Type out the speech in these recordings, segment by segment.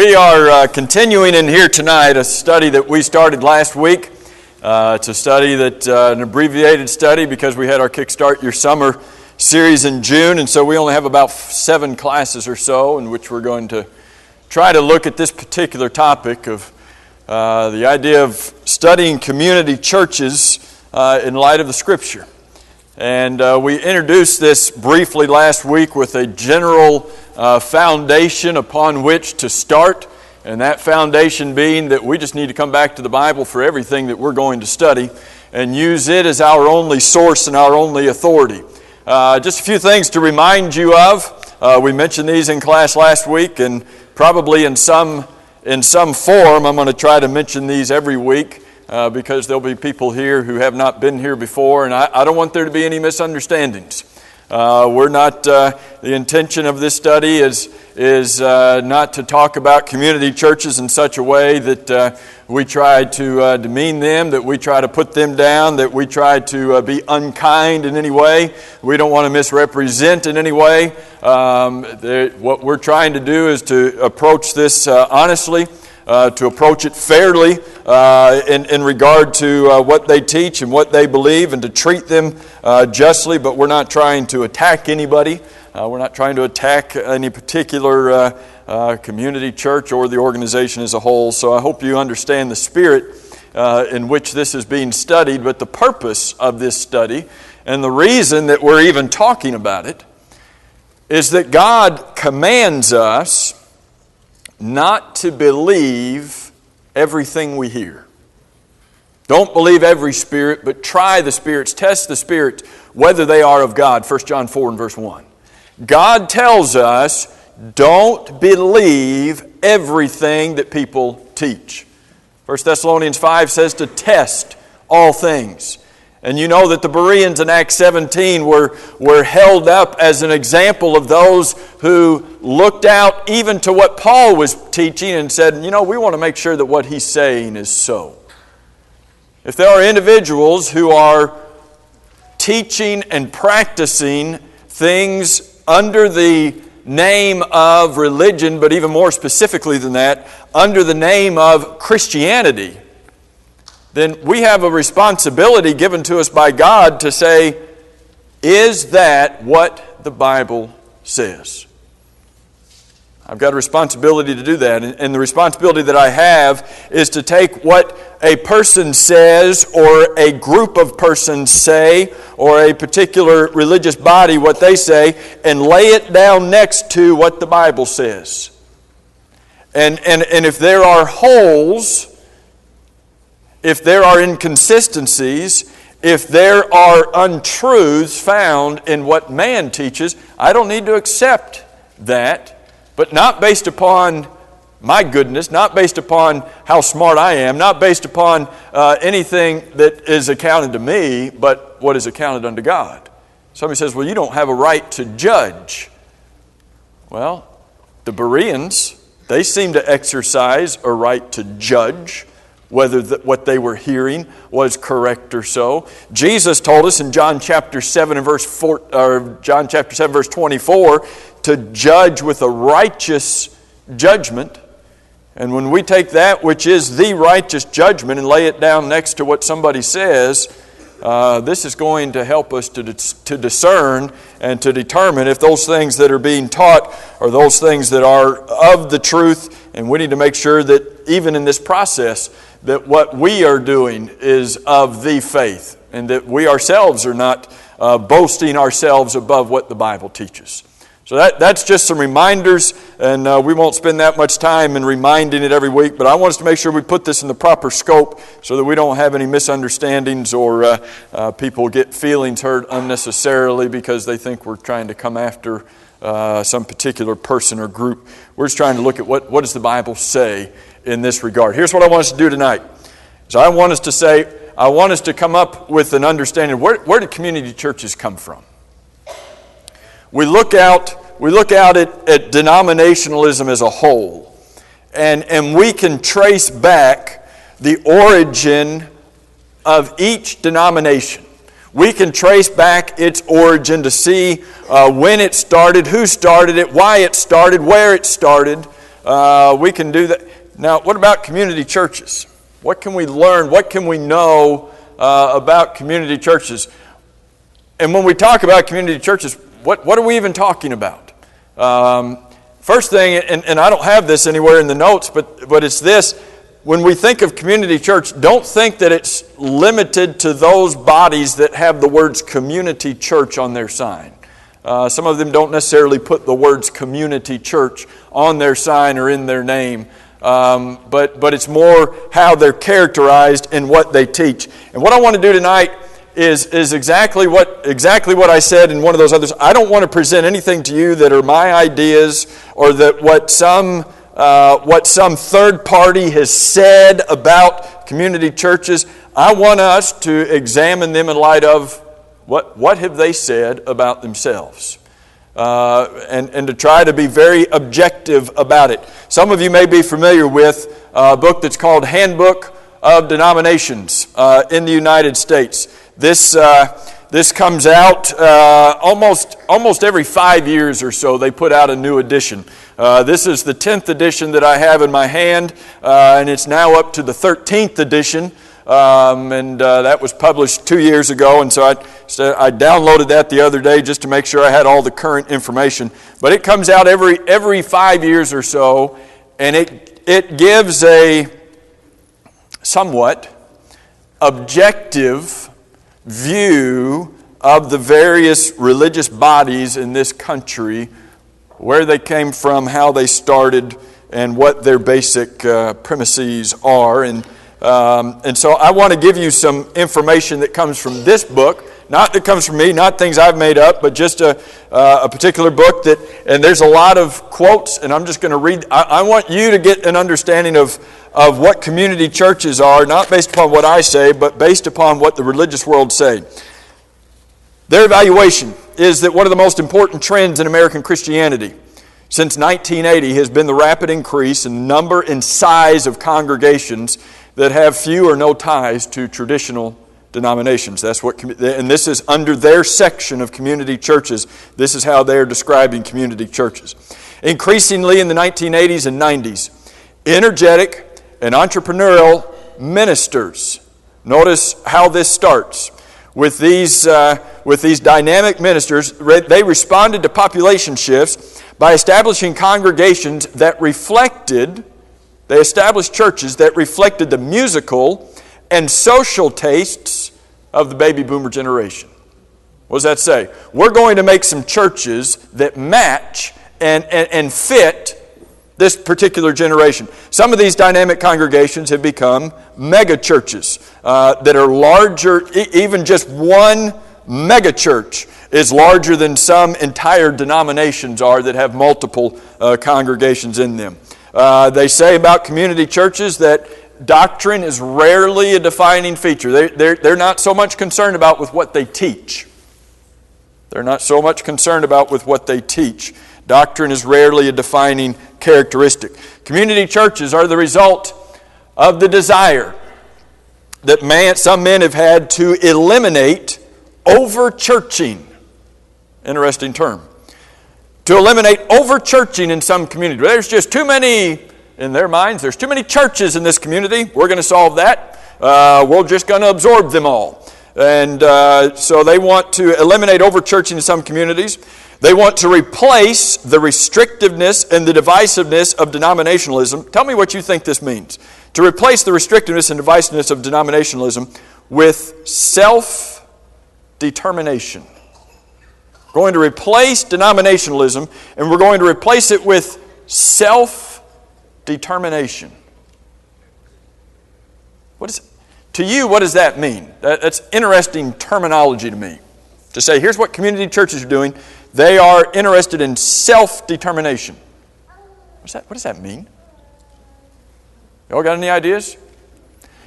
We are continuing in here tonight a study that we started last week. It's a study that, an abbreviated study because we had our Kickstart Your Summer series in June, and so we only have about 7 classes or so in which we're going to try to look at this particular topic of the idea of studying community churches in light of the Scripture. And we introduced this briefly last week with a general foundation upon which to start, and that foundation being that we just need to come back to the Bible for everything that we're going to study and use it as our only source and our only authority. Just a few things to remind you of. We mentioned these in class last week, and probably in some form I'm going to try to mention these every week. Because there'll be people here who have not been here before, and I don't want there to be any misunderstandings. We're not, the intention of this study is not to talk about community churches in such a way that we try to demean them, that we try to put them down, that we try to be unkind in any way. We don't want to misrepresent in any way. What we're trying to do is to approach this honestly, to approach it fairly in regard to what they teach and what they believe, and to treat them justly, but we're not trying to attack anybody. We're not trying to attack any particular community church or the organization as a whole. So I hope you understand the spirit in which this is being studied, but the purpose of this study and the reason that we're even talking about it is that God commands us not to believe everything we hear. Don't believe every spirit, but try the spirits, test the spirits, whether they are of God. 1 John 4 and verse 1. God tells us, don't believe everything that people teach. 1 Thessalonians 5 says to test all things. And you know that the Bereans in Acts 17 were held up as an example of those who looked out even to what Paul was teaching and said, you know, we want to make sure that what he's saying is so. If there are individuals who are teaching and practicing things under the name of religion, but even more specifically than that, under the name of Christianity, then we have a responsibility given to us by God to say, is that what the Bible says? I've got a responsibility to do that, and the responsibility that I have is to take what a person says or a group of persons say or a particular religious body, what they say, and lay it down next to what the Bible says. And if there are holes, if there are inconsistencies, if there are untruths found in what man teaches, I don't need to accept that, but not based upon my goodness, not based upon how smart I am, not based upon anything that is accounted to me, but what is accounted unto God. Somebody says, well, you don't have a right to judge. Well, the Bereans, they seem to exercise a right to judge whether what they were hearing was correct or so. Jesus told us in John chapter 7 and verse 24 to judge with a righteous judgment. And when we take that which is the righteous judgment and lay it down next to what somebody says, this is going to help us to discern and to determine if those things that are being taught are those things that are of the truth. And we need to make sure that even in this process, that what we are doing is of the faith, and that we ourselves are not boasting ourselves above what the Bible teaches. So that's just some reminders, and we won't spend that much time in reminding it every week, but I want us to make sure we put this in the proper scope so that we don't have any misunderstandings or people get feelings hurt unnecessarily because they think we're trying to come after some particular person or group. We're just trying to look at what does the Bible say in this regard. Here's what I want us to do tonight. So I want us to come up with an understanding of where do community churches come from? We look out at denominationalism as a whole, and we can trace back the origin of each denomination. We can trace back its origin to see when it started, who started it, why it started, where it started. We can do that. Now, what about community churches? What can we learn? What can we know about community churches? And when we talk about community churches, what are we even talking about? First thing, and I don't have this anywhere in the notes, but it's this. When we think of community church, don't think that it's limited to those bodies that have the words community church on their sign. Some of them don't necessarily put the words community church on their sign or in their name. But it's more how they're characterized and what they teach. And what I want to do tonight is exactly what I said in one of those others. I don't want to present anything to you that are my ideas or that what some third party has said about community churches. I want us to examine them in light of what have they said about themselves. And to try to be very objective about it. Some of you may be familiar with a book that's called Handbook of Denominations in the United States. This comes out almost every 5 years or so. They put out a new edition. This is the 10th edition that I have in my hand, and it's now up to the 13th edition. That was published 2 years ago, and so I downloaded that the other day just to make sure I had all the current information. But it comes out every 5 years or so, and it gives a somewhat objective view of the various religious bodies in this country, where they came from, how they started, and what their basic premises are. And so I want to give you some information that comes from this book, not that comes from me, not things I've made up, but just a particular book and there's a lot of quotes, and I'm just going to read. I want you to get an understanding of what community churches are, not based upon what I say, but based upon what the religious world say. Their evaluation is that one of the most important trends in American Christianity since 1980 has been the rapid increase in number and size of congregations that have few or no ties to traditional denominations. And this is under their section of community churches. This is how they're describing community churches. Increasingly in the 1980s and 90s, energetic and entrepreneurial ministers. Notice how this starts. With these dynamic ministers, they responded to population shifts by establishing congregations that they established churches that reflected the musical and social tastes of the baby boomer generation. What does that say? We're going to make some churches that match and fit this particular generation. Some of these dynamic congregations have become mega churches that are larger. Even just one mega church is larger than some entire denominations are that have multiple congregations in them. They say about community churches that doctrine is rarely a defining feature. They're not so much concerned about with what they teach. They're not so much concerned about with what they teach. Doctrine is rarely a defining characteristic. Community churches are the result of the desire that some men have had to eliminate over-churching. Interesting term. To eliminate over-churching in some community. There's just too many, in their minds, there's too many churches in this community. We're going to solve that. We're just going to absorb them all. And so they want to eliminate over-churching in some communities. They want to replace the restrictiveness and the divisiveness of denominationalism. Tell me what you think this means. To replace the restrictiveness and divisiveness of denominationalism with self-determination. We're going to replace denominationalism, and we're going to replace it with self-determination. To you, what does that mean? That's interesting terminology to me. To say, here's what community churches are doing. They are interested in self-determination. What does that mean? Y'all got any ideas?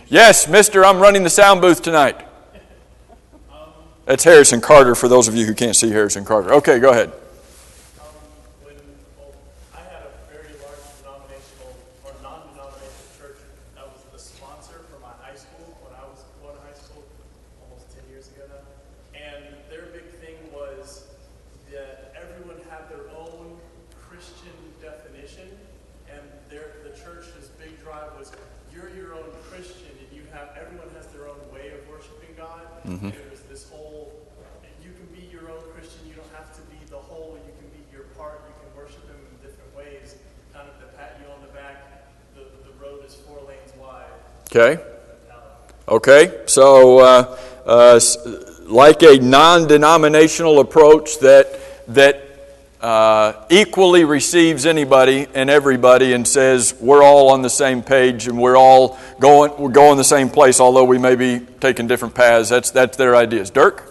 Yes, mister, I'm running the sound booth tonight. That's Harrison Carter for those of you who can't see Harrison Carter. Okay, go ahead. I had a very large denominational or non-denominational church that was the sponsor for my high school when I was going to high school almost 10 years ago now. And their big thing was that everyone had their own Christian definition, and you're your own Christian and everyone has their own way of worshiping God. Mm-hmm. There's this whole, you can be your own Christian. You don't have to be the whole. You can be your part. You can worship Him in different ways. Kind of to pat you on the back. The road is 4 lanes wide. Okay. Okay. So, like a non-denominational approach that equally receives anybody and everybody and says we're all on the same page and we're going the same place, although we may be taking different paths. That's their ideas. Dirk?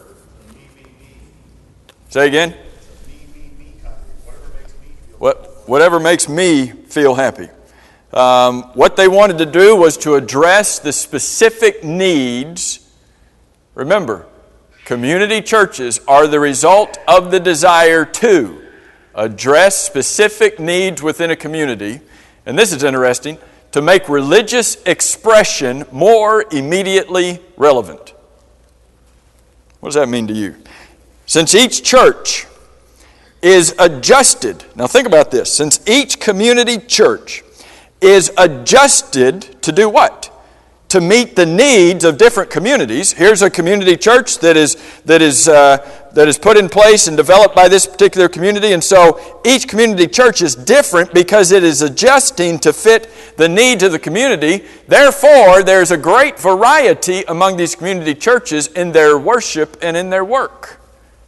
Say again? Whatever makes me feel happy. What they wanted to do was to address the specific needs. Remember, community churches are the result of the desire to address specific needs within a community, and this is interesting, to make religious expression more immediately relevant. What does that mean to you? Since each church is adjusted, now think about this, since each community church is adjusted to do what? To meet the needs of different communities. Here's a community church that is put in place and developed by this particular community, and so each community church is different because it is adjusting to fit the needs of the community. Therefore, there's a great variety among these community churches in their worship and in their work.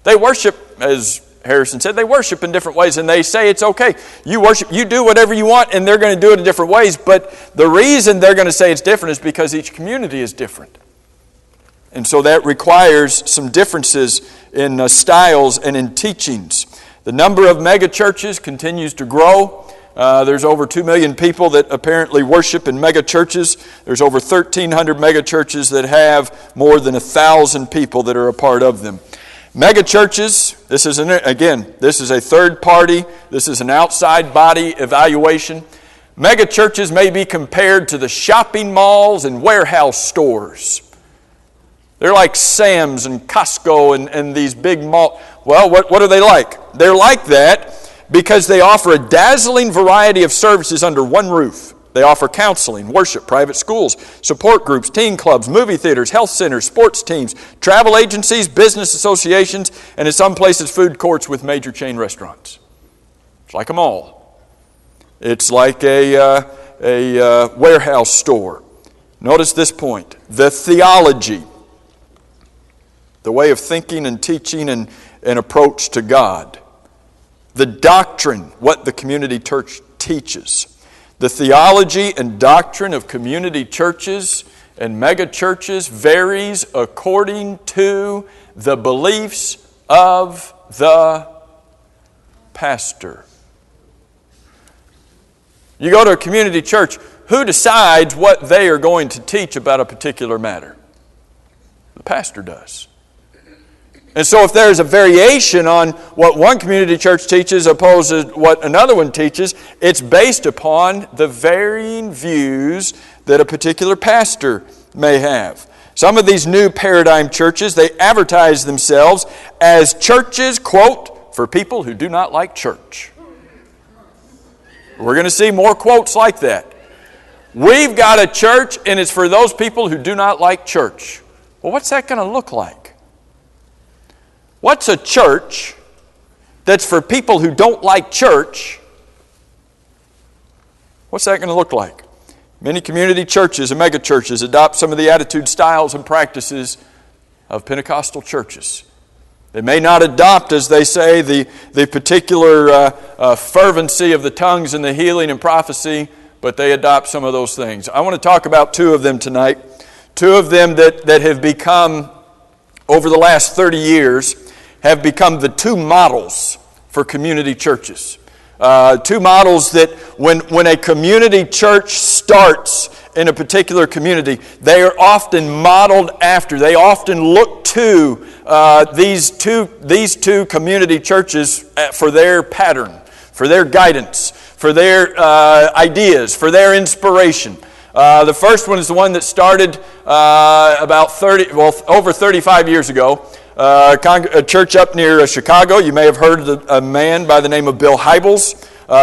They worship, as Harrison said, they worship in different ways, and they say it's okay. You worship, you do whatever you want, and they're going to do it in different ways. But the reason they're going to say it's different is because each community is different. And so that requires some differences in styles and in teachings. The number of mega churches continues to grow. There's over 2 million people that apparently worship in mega churches. There's over 1,300 mega churches that have more than 1,000 people that are a part of them. Mega churches, this is a third party, this is an outside body evaluation. Mega churches may be compared to the shopping malls and warehouse stores. They're like Sam's and Costco and these big malls. Well, what are they like? They're like that because they offer a dazzling variety of services under one roof. They offer counseling, worship, private schools, support groups, teen clubs, movie theaters, health centers, sports teams, travel agencies, business associations, and in some places food courts with major chain restaurants. It's like a mall. It's like a warehouse store. Notice this point. The theology, the way of thinking and teaching and approach to God. The doctrine, what the community church teaches. The theology and doctrine of community churches and mega churches varies according to the beliefs of the pastor. You go to a community church, who decides what they are going to teach about a particular matter? The pastor does. And so if there's a variation on what one community church teaches opposed to what another one teaches, it's based upon the varying views that a particular pastor may have. Some of these new paradigm churches, they advertise themselves as churches, quote, for people who do not like church. We're going to see more quotes like that. We've got a church and it's for those people who do not like church. Well, what's that going to look like? What's a church that's for people who don't like church? What's that going to look like? Many community churches and mega churches adopt some of the attitude, styles, and practices of Pentecostal churches. They may not adopt, as they say, the particular fervency of the tongues and the healing and prophecy, but they adopt some of those things. I want to talk about 2 of them tonight. 2 of them that have become, over the last 30 years, have become the 2 models for community churches. 2 models that when a community church starts in a particular community, they are often modeled after. They often look to these two community churches for their pattern, for their guidance, for their ideas, for their inspiration. The first one is the one that started over 35 years ago. A church up near Chicago. You may have heard of a man by the name of Bill Hybels.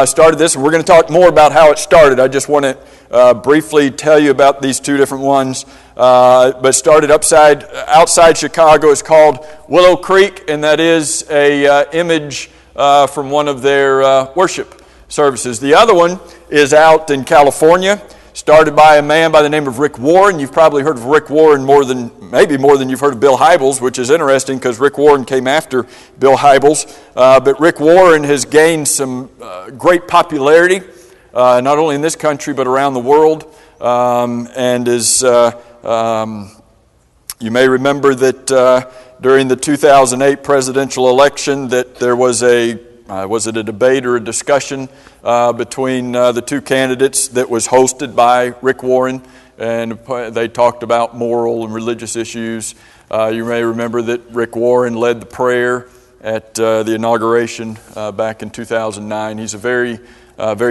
started this, and we're going to talk more about how it started. I just want to briefly tell you about these two different ones. But started outside Chicago. It's called Willow Creek, and that is a image from one of their worship services. The other one is out in California, started by a man by the name of Rick Warren. You've probably heard of Rick Warren maybe more than you've heard of Bill Hybels, which is interesting because Rick Warren came after Bill Hybels. But Rick Warren has gained some great popularity, not only in this country but around the world, and is... you may remember that during the 2008 presidential election that there was was it a debate or a discussion between the two candidates that was hosted by Rick Warren, and they talked about moral and religious issues. You may remember that Rick Warren led the prayer at the inauguration back in 2009. He's a very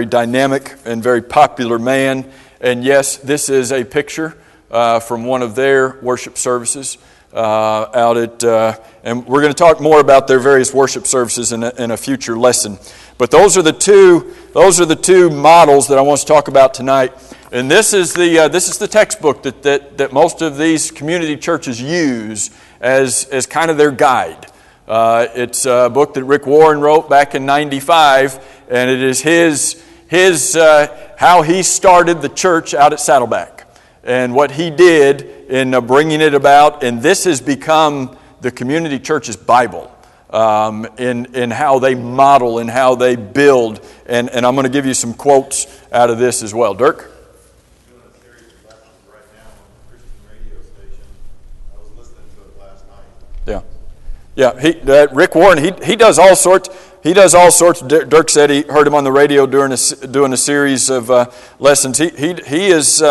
dynamic and very popular man, and yes, this is a picture from one of their worship services out at, and we're going to talk more about their various worship services in a future lesson. But those are the two models that I want to talk about tonight. And this is the textbook that most of these community churches use as kind of their guide. It's a book that Rick Warren wrote back in '95, and it is his how he started the church out at Saddleback, and what he did in bringing it about. And this has become the community church's Bible in how they model and how they build. And I'm going to give you some quotes out of this as well. Dirk? Doing a series of lessons right now on a Christian radio station. I was listening to it last night. Yeah. Rick Warren, he does all sorts. He does all sorts. Dirk said he heard him on the radio doing a series of lessons. He is...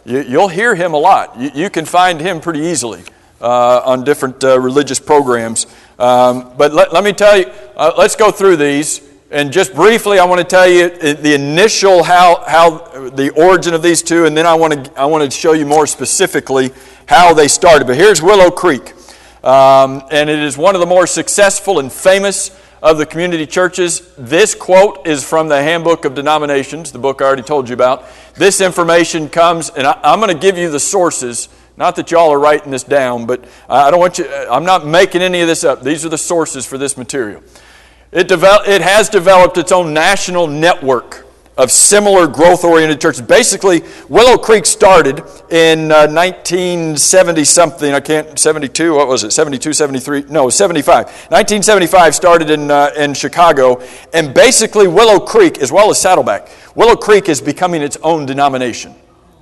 You'll hear him a lot. You can find him pretty easily on different religious programs. But let me tell you, let's go through these. And just briefly, I want to tell you the initial how the origin of these two, and then I want to show you more specifically how they started. But here's Willow Creek, and it is one of the more successful and famous of the community churches. This quote is from the Handbook of Denominations, the book I already told you about. This information comes, and I'm going to give you the sources. Not that y'all are writing this down, but I'm not making any of this up. These are the sources for this material. It has developed its own national network of similar growth-oriented churches. Basically, Willow Creek started in 1970-something. 72, what was it? 72, 73? No, 75. 1975 started in Chicago. And basically, Willow Creek, as well as Saddleback, Willow Creek is becoming its own denomination.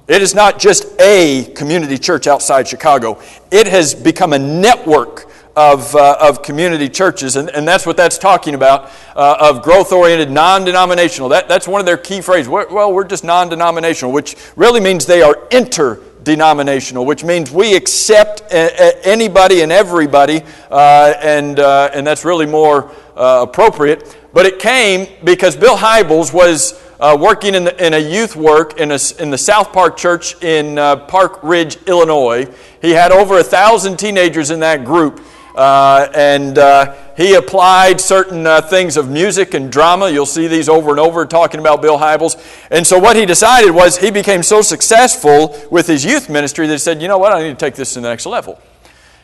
It is not just a community church outside Chicago. It has become a network of community churches, and that's what that's talking about, of growth-oriented, non-denominational. That's one of their key phrases. We're just non-denominational, which really means they are interdenominational, which means we accept anybody and everybody, and that's really more appropriate. But it came because Bill Hybels was working in a youth work in the South Park Church in Park Ridge, Illinois. He had over 1,000 teenagers in that group. And he applied certain things of music and drama. You'll see these over and over talking about Bill Hybels. And so what he decided was he became so successful with his youth ministry that he said, you know what, I need to take this to the next level.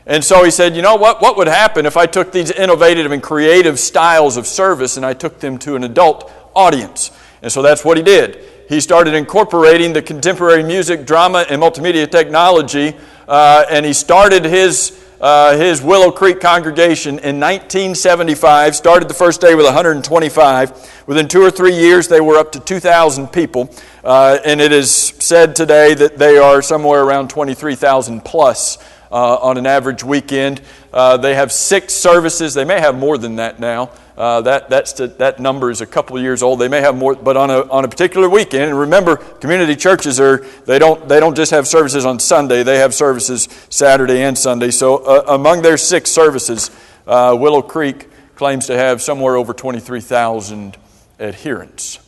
And so he said, you know what would happen if I took these innovative and creative styles of service and I took them to an adult audience? And so that's what he did. He started incorporating the contemporary music, drama, and multimedia technology, and he started his Willow Creek congregation in 1975, started the first day with 125. Within 2 or 3 years, they were up to 2,000 people. And it is said today that they are somewhere around 23,000 plus on an average weekend. They have 6 services. They may have more than that now. That number is a couple of years old. They may have more, but on a particular weekend. And remember, community churches they don't just have services on Sunday. They have services Saturday and Sunday. So among their 6 services, Willow Creek claims to have somewhere over 23,000 adherents.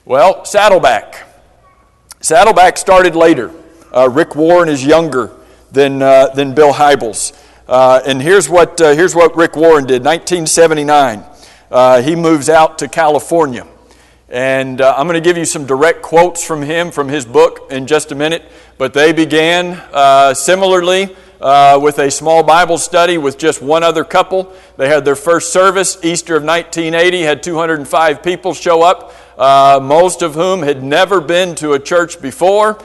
Well, Saddleback Saddleback started later. Rick Warren is younger than Bill Hybels. And here's what Rick Warren did. 1979, he moves out to California. And I'm going to give you some direct quotes from him, from his book, in just a minute. But they began similarly with a small Bible study with just one other couple. They had their first service, Easter of 1980, had 205 people show up, most of whom had never been to a church before.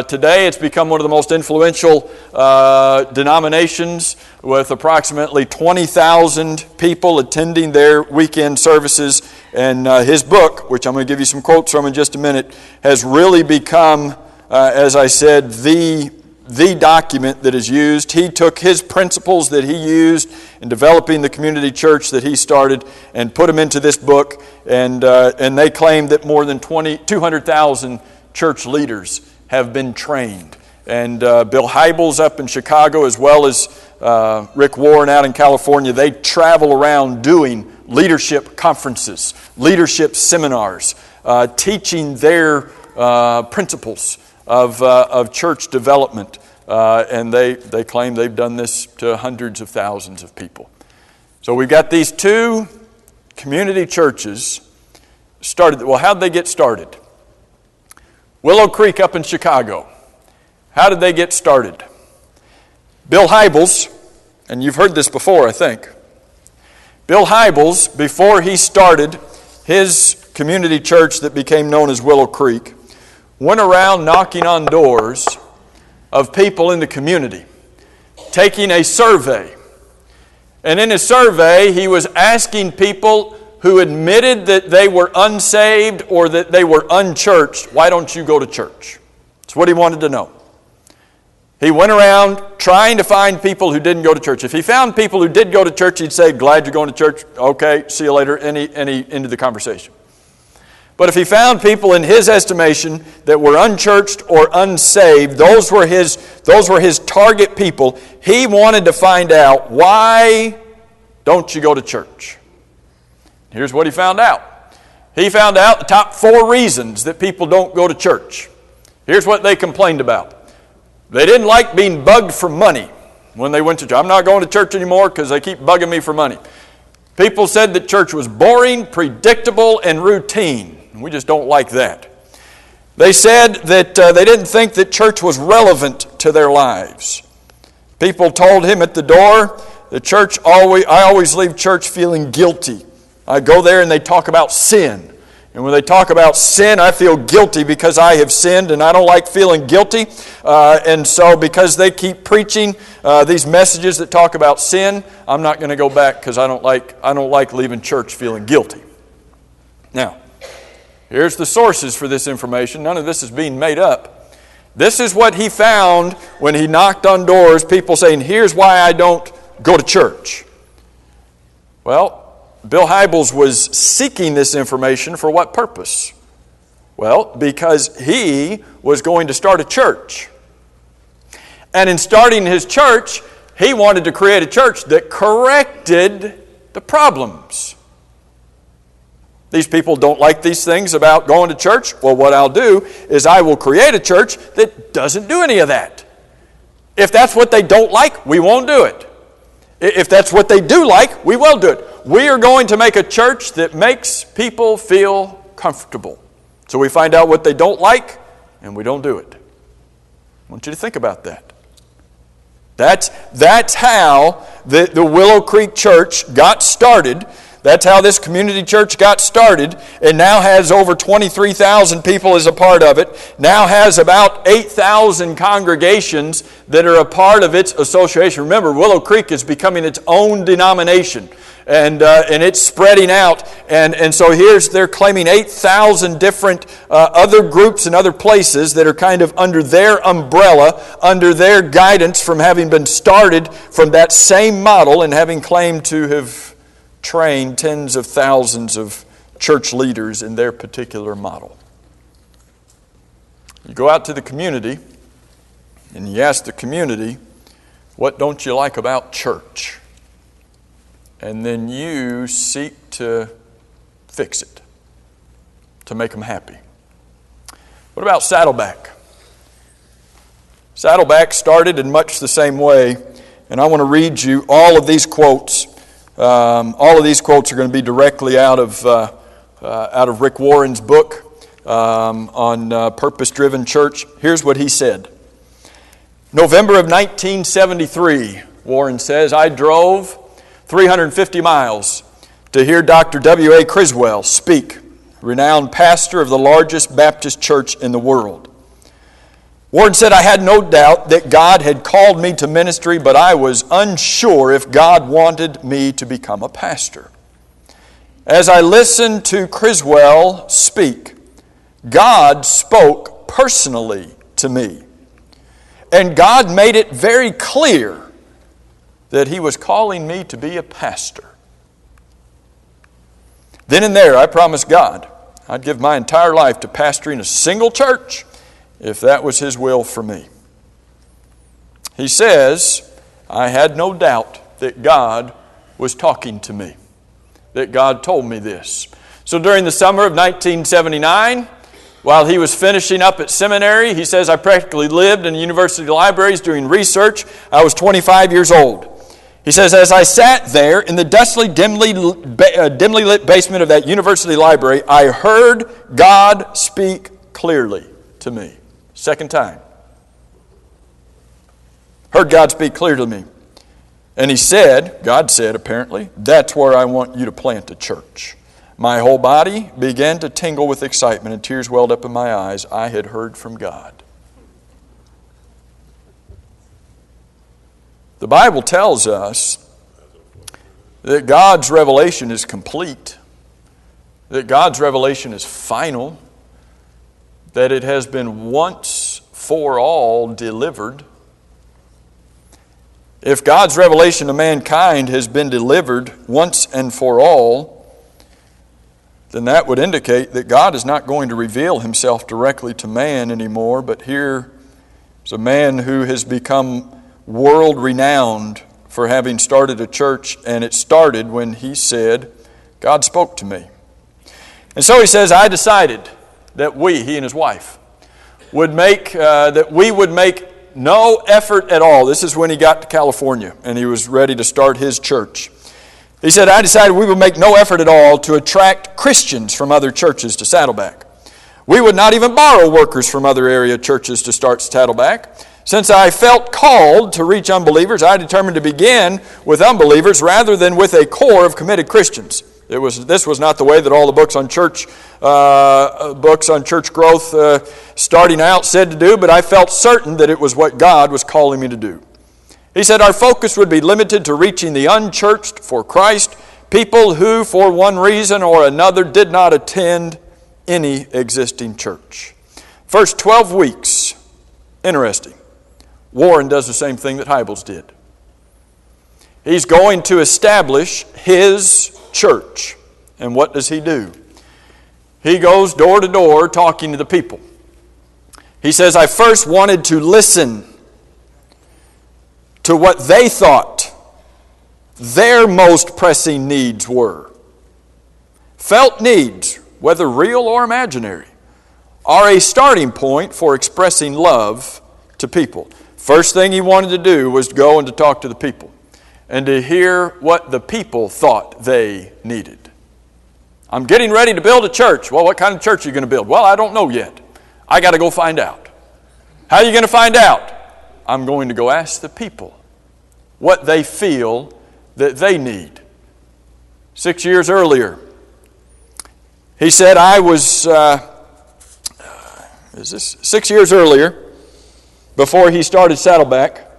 Today it's become one of the most influential denominations, with approximately 20,000 people attending their weekend services. And his book, which I'm going to give you some quotes from in just a minute, has really become, as I said, the document that is used. He took his principles that he used in developing the community church that he started and put them into this book. And they claim that more than 200,000 church leaders have been trained. And Bill Hybels up in Chicago, as well as Rick Warren out in California, they travel around doing leadership conferences, leadership seminars, teaching their principles of church development. And they claim they've done this to hundreds of thousands of people. So we've got these two community churches started. Well, how'd they get started? Willow Creek up in Chicago. How did they get started? Bill Hybels, and you've heard this before, I think. Bill Hybels, before he started his community church that became known as Willow Creek, went around knocking on doors of people in the community, taking a survey. And in his survey, he was asking people who admitted that they were unsaved or that they were unchurched, why don't you go to church? That's what he wanted to know. He went around trying to find people who didn't go to church. If he found people who did go to church, he'd say, glad you're going to church. Okay, see you later. Any end of the conversation. But if he found people in his estimation that were unchurched or unsaved, those were his target people. He wanted to find out, why don't you go to church? Here's what he found out. He found out the top 4 reasons that people don't go to church. Here's what they complained about. They didn't like being bugged for money when they went to church. I'm not going to church anymore because they keep bugging me for money. People said that church was boring, predictable, and routine. We just don't like that. They said that they didn't think that church was relevant to their lives. People told him at the door, I always leave church feeling guilty. I go there and they talk about sin. And when they talk about sin, I feel guilty because I have sinned, and I don't like feeling guilty. And so because they keep preaching these messages that talk about sin, I'm not going to go back because I don't like leaving church feeling guilty. Now, here's the sources for this information. None of this is being made up. This is what he found when he knocked on doors, people saying, here's why I don't go to church. Well, Bill Hybels was seeking this information for what purpose? Well, because he was going to start a church. And in starting his church, he wanted to create a church that corrected the problems. These people don't like these things about going to church. Well, what I'll do is I will create a church that doesn't do any of that. If that's what they don't like, we won't do it. If that's what they do like, we will do it. We are going to make a church that makes people feel comfortable. So we find out what they don't like, and we don't do it. I want you to think about that. That's how the Willow Creek Church got started. That's how this community church got started, and now has over 23,000 people as a part of it, now has about 8,000 congregations that are a part of its association. Remember, Willow Creek is becoming its own denomination, and it's spreading out. And so they're claiming 8,000 different other groups and other places that are kind of under their umbrella, under their guidance from having been started from that same model and having claimed to have trained tens of thousands of church leaders in their particular model. You go out to the community and you ask the community, what don't you like about church? And then you seek to fix it, to make them happy. What about Saddleback? Saddleback started in much the same way, and I want to read you all of these quotes. All of these quotes are going to be directly out of out of Rick Warren's book on purpose-driven church. Here's what he said. November of 1973, Warren says, I drove 350 miles to hear Dr. W.A. Criswell speak, renowned pastor of the largest Baptist church in the world. Warren said, I had no doubt that God had called me to ministry, but I was unsure if God wanted me to become a pastor. As I listened to Criswell speak, God spoke personally to me. And God made it very clear that He was calling me to be a pastor. Then and there, I promised God I'd give my entire life to pastoring a single church if that was His will for me. He says, I had no doubt that God was talking to me, that God told me this. So during the summer of 1979, while he was finishing up at seminary, he says, I practically lived in the university libraries doing research. I was 25 years old. He says, as I sat there in the dustily, dimly lit basement of that university library, I heard God speak clearly to me. Second time. Heard God speak clear to me. And He said, God said apparently, that's where I want you to plant a church. My whole body began to tingle with excitement and tears welled up in my eyes. I had heard from God. The Bible tells us that God's revelation is complete, that God's revelation is final, that it has been once for all delivered. If God's revelation to mankind has been delivered once and for all, then that would indicate that God is not going to reveal Himself directly to man anymore, but here is a man who has become world-renowned for having started a church, and it started when he said, God spoke to me. And so he says, I decided that he and his wife, would make no effort at all. This is when he got to California and he was ready to start his church. He said, I decided we would make no effort at all to attract Christians from other churches to Saddleback. We would not even borrow workers from other area churches to start Saddleback. Since I felt called to reach unbelievers, I determined to begin with unbelievers rather than with a core of committed Christians. This was not the way that all the books on church growth starting out said to do, but I felt certain that it was what God was calling me to do. He said our focus would be limited to reaching the unchurched for Christ, people who for one reason or another did not attend any existing church. First 12 weeks, interesting, Warren does the same thing that Hybels did. He's going to establish his church. And what does he do? He goes door to door talking to the people. He says, I first wanted to listen to what they thought their most pressing needs were. Felt needs, whether real or imaginary, are a starting point for expressing love to people. First thing he wanted to do was to go and to talk to the people and to hear what the people thought they needed. I'm getting ready to build a church. Well, what kind of church are you going to build? Well, I don't know yet. I got to go find out. How are you going to find out? I'm going to go ask the people what they feel that they need. 6 years earlier, he said, 6 years earlier, before he started Saddleback,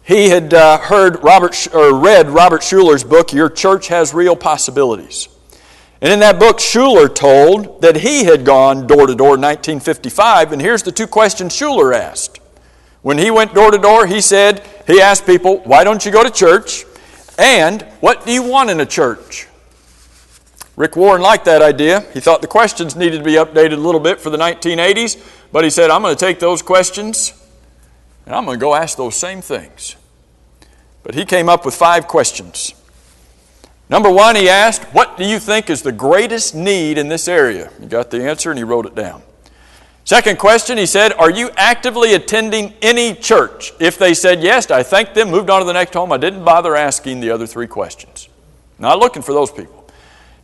he had read Robert Schuller's book, Your Church Has Real Possibilities. And in that book, Schuller told that he had gone door to door in 1955, and here's the two questions Schuller asked. When he went door to door, he asked people, why don't you go to church? And what do you want in a church? Rick Warren liked that idea. He thought the questions needed to be updated a little bit for the 1980s, but he said, I'm going to take those questions and I'm going to go ask those same things. But he came up with 5 questions. Number 1, he asked, what do you think is the greatest need in this area? He got the answer and he wrote it down. Second question, he said, are you actively attending any church? If they said yes, I thanked them, moved on to the next home. I didn't bother asking the other 3 questions. Not looking for those people.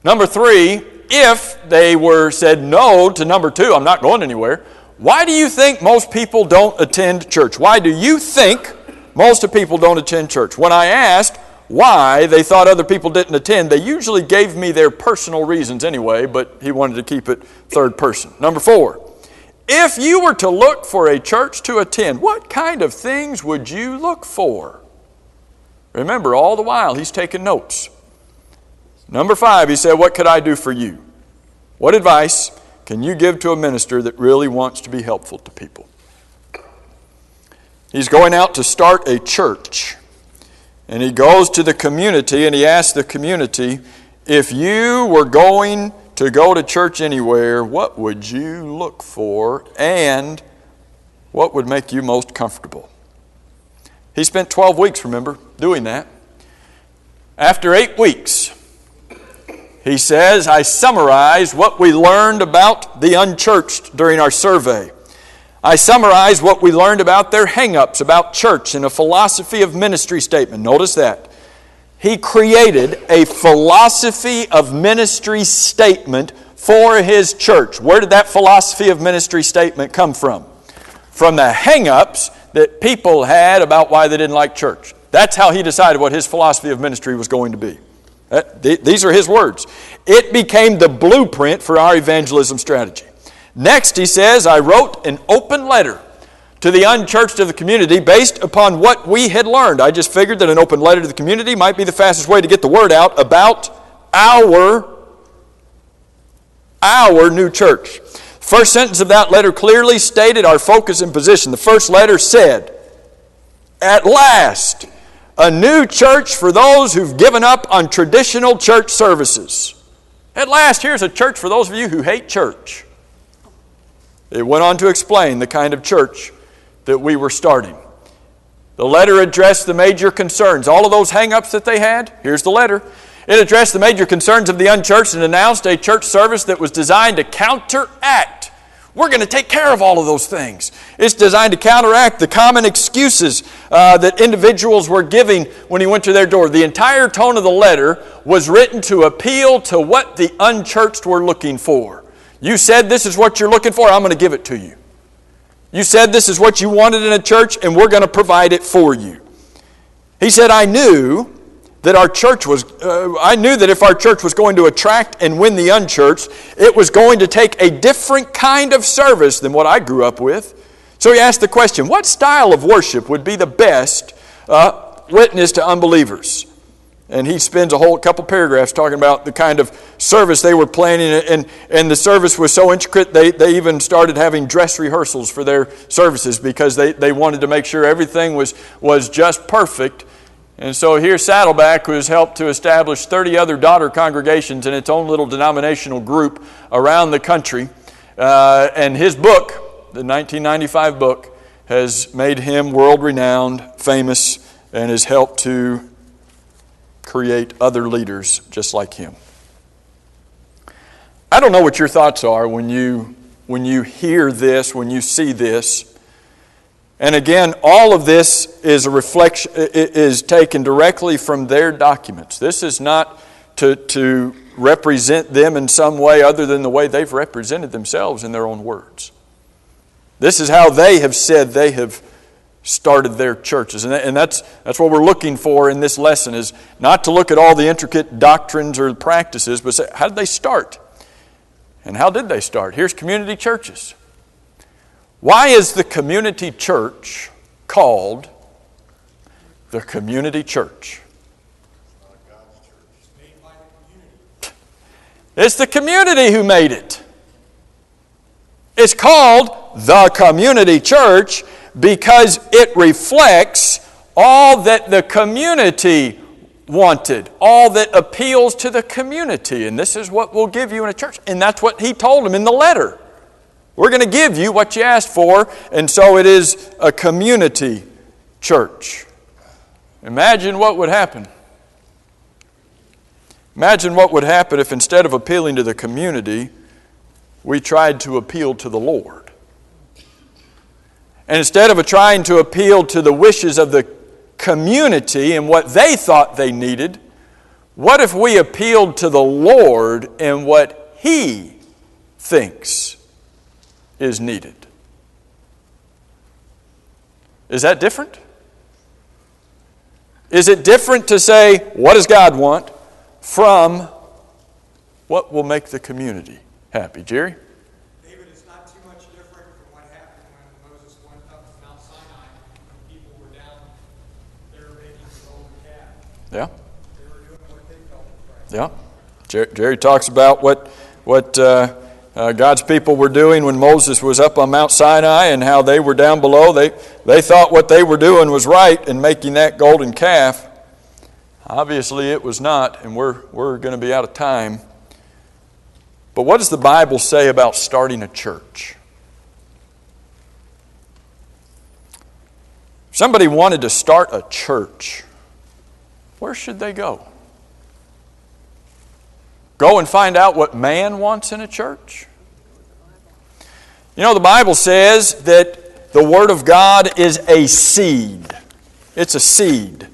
Number 3, if they were said no to number 2, I'm not going anywhere, why do you think most people don't attend church? Why do you think most of people don't attend church? When I asked why they thought other people didn't attend, they usually gave me their personal reasons anyway, but he wanted to keep it third person. Number 4, if you were to look for a church to attend, what kind of things would you look for? Remember, all the while he's taking notes. Number 5, he said, what could I do for you? What advice can you give to a minister that really wants to be helpful to people? He's going out to start a church. And he goes to the community and he asks the community, if you were going to go to church anywhere, what would you look for and what would make you most comfortable? He spent 12 weeks, remember, doing that. After 8 weeks, he says, I summarized what we learned about the unchurched during our survey. I summarized what we learned about their hang-ups about church in a philosophy of ministry statement. Notice that. He created a philosophy of ministry statement for his church. Where did that philosophy of ministry statement come from? From the hang-ups that people had about why they didn't like church. That's how he decided what his philosophy of ministry was going to be. These are his words. It became the blueprint for our evangelism strategy. Next, he says, I wrote an open letter to the unchurched of the community based upon what we had learned. I just figured that an open letter to the community might be the fastest way to get the word out about our new church. First sentence of that letter clearly stated our focus and position. The first letter said, at last, a new church for those who've given up on traditional church services. At last, here's a church for those of you who hate church. It went on to explain the kind of church that we were starting. The letter addressed the major concerns. All of those hang-ups that they had, here's the letter. It addressed the major concerns of the unchurched and announced a church service that was designed to counteract. We're going to take care of all of those things. It's designed to counteract the common excuses that individuals were giving when he went to their door. The entire tone of the letter was written to appeal to what the unchurched were looking for. You said this is what you're looking for, I'm going to give it to you. You said this is what you wanted in a church, and we're going to provide it for you. He said, I knew that if our church was going to attract and win the unchurched, it was going to take a different kind of service than what I grew up with. So he asked the question, what style of worship would be the best witness to unbelievers? And he spends a couple paragraphs talking about the kind of service they were planning. And the service was so intricate, they even started having dress rehearsals for their services because they wanted to make sure everything was just perfect. And so here Saddleback was helped to establish 30 other daughter congregations in its own little denominational group around the country. And his book, the 1995 book, has made him world-renowned, famous, and has helped to create other leaders just like him. I don't know what your thoughts are when you hear this, when you see this. And again, all of this is a reflection, is taken directly from their documents. This is not to represent them in some way other than the way they've represented themselves in their own words. This is how they have said they have started their churches. And that's what we're looking for in this lesson, is not to look at all the intricate doctrines or practices, but say, how did they start? And how did they start? Here's community churches. Why is the community church called the community church? It's the community who made it. It's called the community church because it reflects all that the community wanted, all that appeals to the community. And this is what we'll give you in a church. And that's what he told them in the letter. We're going to give you what you asked for, and so it is a community church. Imagine what would happen. Imagine what would happen if instead of appealing to the community, we tried to appeal to the Lord. And instead of trying to appeal to the wishes of the community and what they thought they needed, what if we appealed to the Lord and what he thinks is needed. Is that different? Is it different to say, what does God want, from what will make the community happy? Jerry? David, it's not too much different from what happened when Moses went up to Mount Sinai and people were down there making the golden calf. Yeah. They were doing what they felt was right. Yeah. Jerry talks about what God's people were doing when Moses was up on Mount Sinai and how they were down below. They thought what they were doing was right in making that golden calf. Obviously it was not, and we're going to be out of time. But what does the Bible say about starting a church? If somebody wanted to start a church, where should they go? Go and find out what man wants in a church? You know, the Bible says that the Word of God is a seed. It's a seed.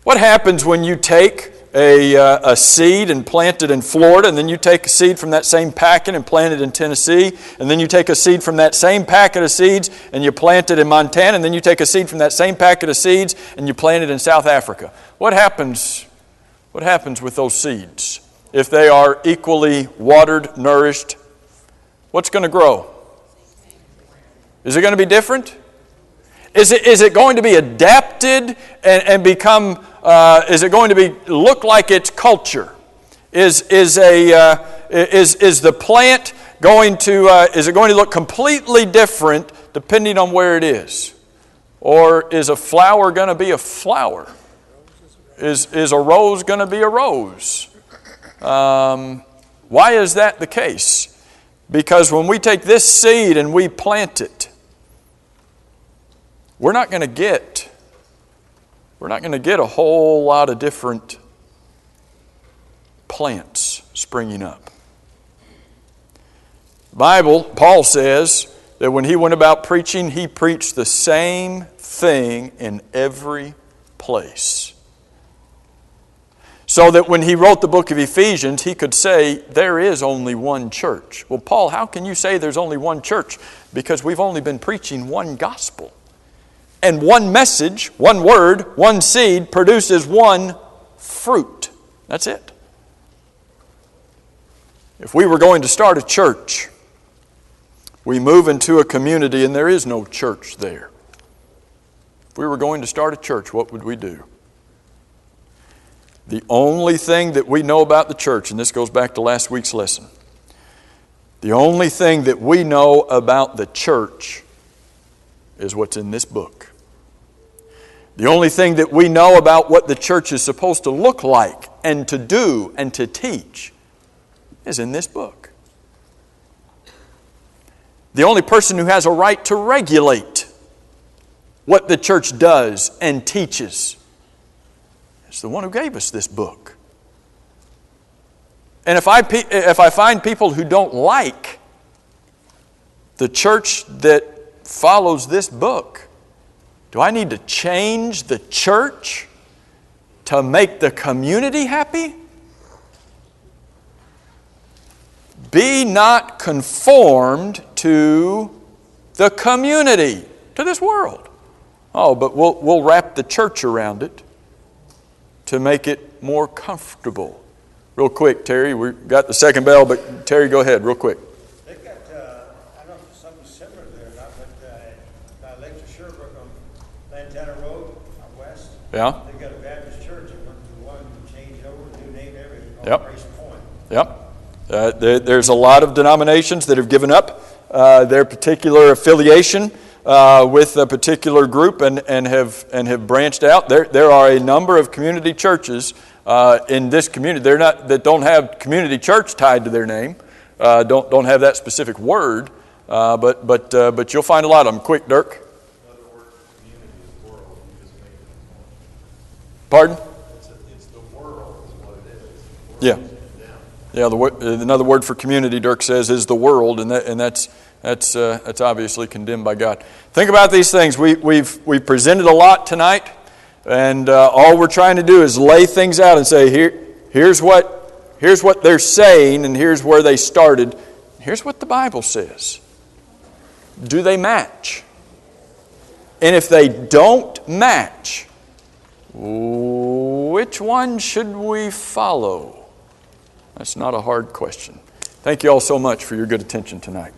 What happens when you take a seed and plant it in Florida, and then you take a seed from that same packet and plant it in Tennessee, and then you take a seed from that same packet of seeds and you plant it in Montana, and then you take a seed from that same packet of seeds and you plant it in South Africa? What happens with those seeds? If they are equally watered, nourished, what's going to grow? Is it going to be different? Is it going to be adapted and become? Is it going to look like its culture? Is the plant going to? Is it going to look completely different depending on where it is? Or is a flower going to be a flower? Is a rose going to be a rose? Why is that the case? Because when we take this seed and we plant it, we're not going to get a whole lot of different plants springing up. Bible, Paul says that when he went about preaching, he preached the same thing in every place. So that when he wrote the book of Ephesians, he could say, there is only one church. Well, Paul, how can you say there's only one church? Because we've only been preaching one gospel. And one message, one word, one seed produces one fruit. That's it. If we were going to start a church, we move into a community and there is no church there. If we were going to start a church, what would we do? The only thing that we know about the church, and this goes back to last week's lesson, the only thing that we know about the church is what's in this book. The only thing that we know about what the church is supposed to look like and to do and to teach is in this book. The only person who has a right to regulate what the church does and teaches is the one who gave us this book. And if I find people who don't like the church that follows this book, do I need to change the church to make the community happy? Be not conformed to the community, to this world. Oh, but we'll wrap the church around it to make it more comfortable. Real quick, Terry, we've got the second bell, but Terry, go ahead real quick. They've got, I don't know if something similar there or not, but Lake to Sherbrooke on Lantana Road out west. Yeah. They've got a Baptist church that went to one, changed over, new name, everything, called Yep. Grace Point. Yep. There's a lot of denominations that have given up their particular affiliation with a particular group and have branched out. There are a number of community churches in this community. That don't have community church tied to their name. Don't have that specific word. But you'll find a lot of them. Quick, Dirk. Another word for community is world. You just made it. Pardon? It's the world is what it is. Yeah. Yeah. Another word for community, Dirk says, is the world, and that's obviously condemned by God. Think about these things. We've presented a lot tonight, and all we're trying to do is lay things out and say, here's what Here's what they're saying, and here's where they started. Here's what the Bible says. Do they match? And if they don't match, which one should we follow? That's not a hard question. Thank you all so much for your good attention tonight.